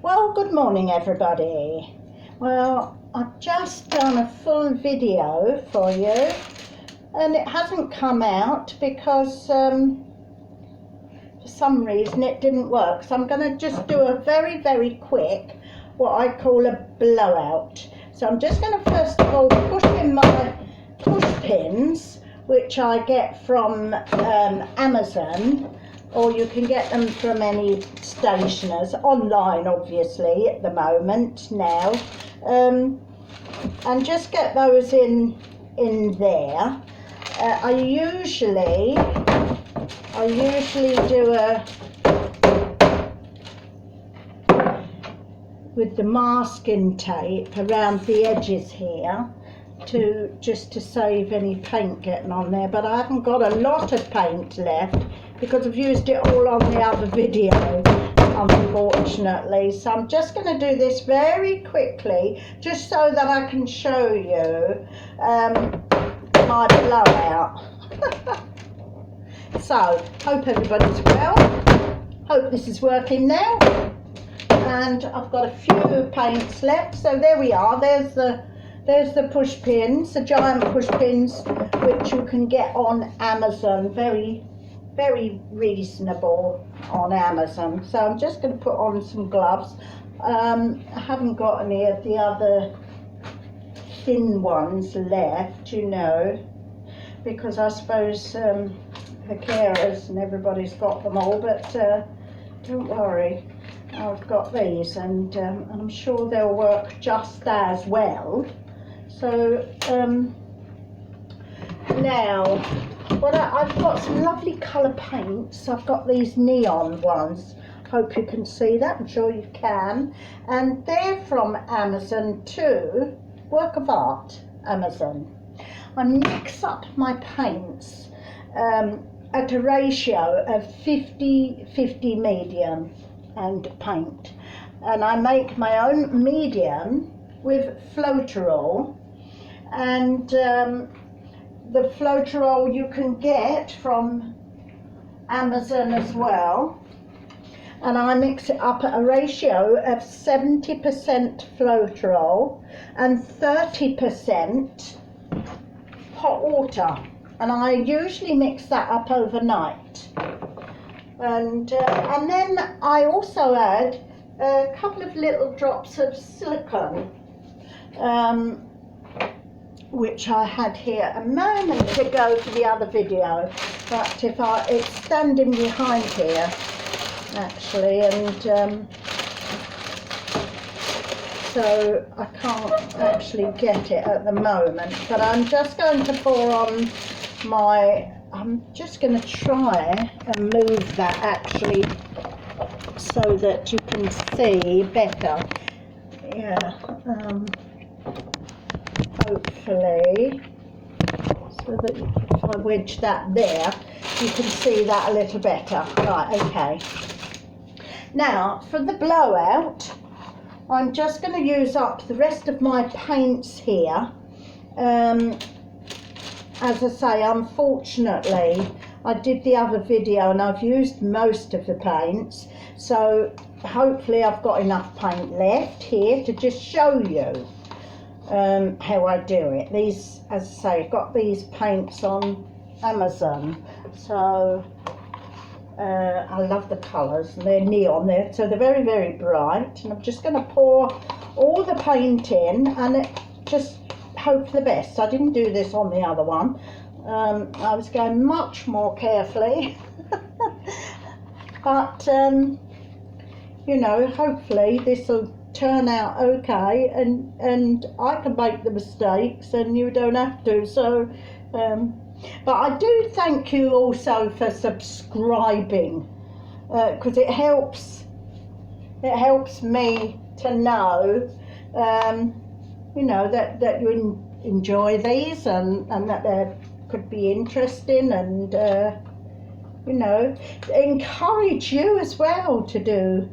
Well, good morning everybody. Well, I've just done a full video for you and it hasn't come out because for some reason it didn't work. So I'm going to just do a very quick, what I call a blowout. So I'm just going to first of all push in my push pins, which I get from Amazon, or you can get them from any stationers, online obviously at the moment now, and just get those in there. I usually do a with the masking tape around the edges here, just to save any paint getting on there, but I haven't got a lot of paint left because I've used it all on the other video, unfortunately. So I'm just going to do this very quickly just so that I can show you my blowout. So hope everybody's well, hope this is working now, and I've got a few paints left. So there we are, there's the push pins, the giant push pins, which you can get on Amazon, very reasonable on Amazon. So I'm just going to put on some gloves. I haven't got any of the other thin ones left, you know, because I suppose the carers and everybody's got them all, but don't worry, I've got these, and I'm sure they'll work just as well. So now I've got some lovely colour paints. I've got these neon ones, hope you can see that, I'm sure you can, and they're from Amazon too, work of art, Amazon. I mix up my paints at a ratio of 50-50 medium and paint, and I make my own medium with floaterol, and the floaterol you can get from Amazon as well, and I mix it up at a ratio of 70% floaterol and 30% hot water, and I usually mix that up overnight, and then I also add a couple of little drops of silicone, which I had here a moment ago for the other video, but it's standing behind here actually, and so I can't actually get it at the moment, but I'm just going to pour on I'm just going to try and move that actually so that you can see better. Yeah, hopefully, so that if I wedge that there, you can see that a little better. Right, okay. Now for the blowout, I'm just going to use up the rest of my paints here. As I say, unfortunately, I did the other video and I've used most of the paints, so hopefully I've got enough paint left here to just show you how I do it. These, as I say, I've got these paints on Amazon, so I love the colours, and they're neon there, so they're very bright, and I'm just going to pour all the paint in and just hope for the best. I didn't do this on the other one, I was going much more carefully but you know, hopefully this will turn out okay, and I can make the mistakes and you don't have to. So but I do thank you also for subscribing, because it helps me to know you know, that you enjoy these, and that they could be interesting, and you know, encourage you as well to do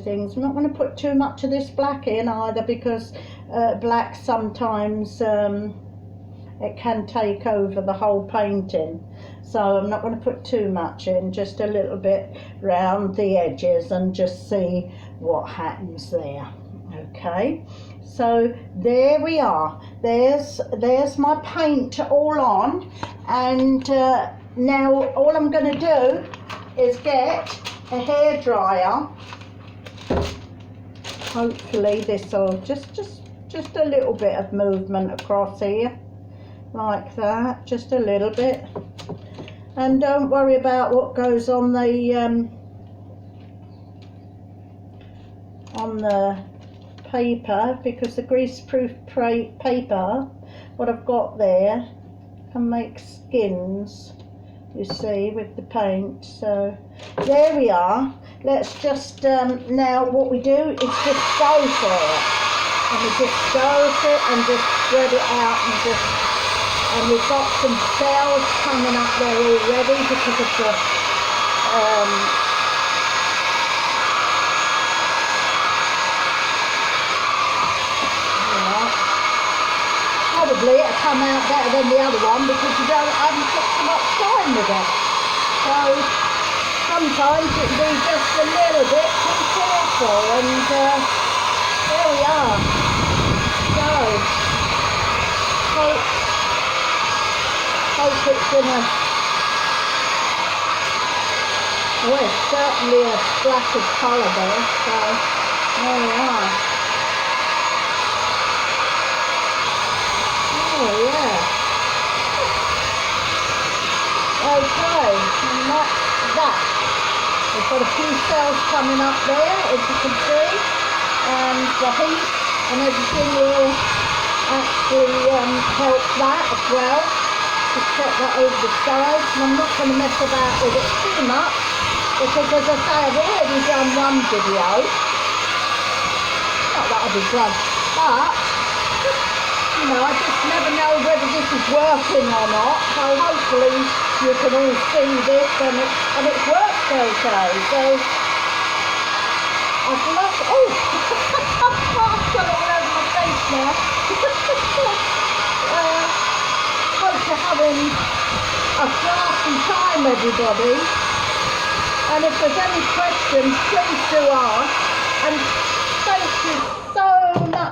things. I'm not going to put too much of this black in either, because black sometimes it can take over the whole painting. So I'm not going to put too much in, just a little bit round the edges and just see what happens there. Okay, so there we are. There's my paint all on, and now all I'm going to do is get a hairdryer. Hopefully this will just a little bit of movement across here, like that, just a little bit. And don't worry about what goes on the paper, because the greaseproof paper, what I've got there, can make skins, you see, with the paint. So there we are. Let's just now what we do is just go for it, and we just go for it and just spread it out, and we've got some cells coming up there already because of the probably it'll come out better than the other one because I haven't put so much time with it. So sometimes it can be just a little bit too careful, and there we are. So hope it's gonna, well, it's certainly a splash of colour there, so there we are. Oh yeah. Okay, and that's that. We've got a few cells coming up there, as you can see, and the heat and everything will actually help that as well. Just put that over the sides, and I'm not going to mess about with it too much because, as I say, I've already done one video. Not that I'll be drunk, but you know, I just never know whether this is working or not. So hopefully you can all see this, and it works okay. So I've lost. Oh, I've got it all over my face now. Hope you're having a classy time, everybody. And if there's any questions, please do ask. And thank you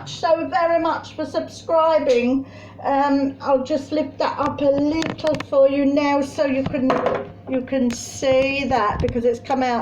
so very much for subscribing. I'll just lift that up a little for you now so you can see that, because it's come out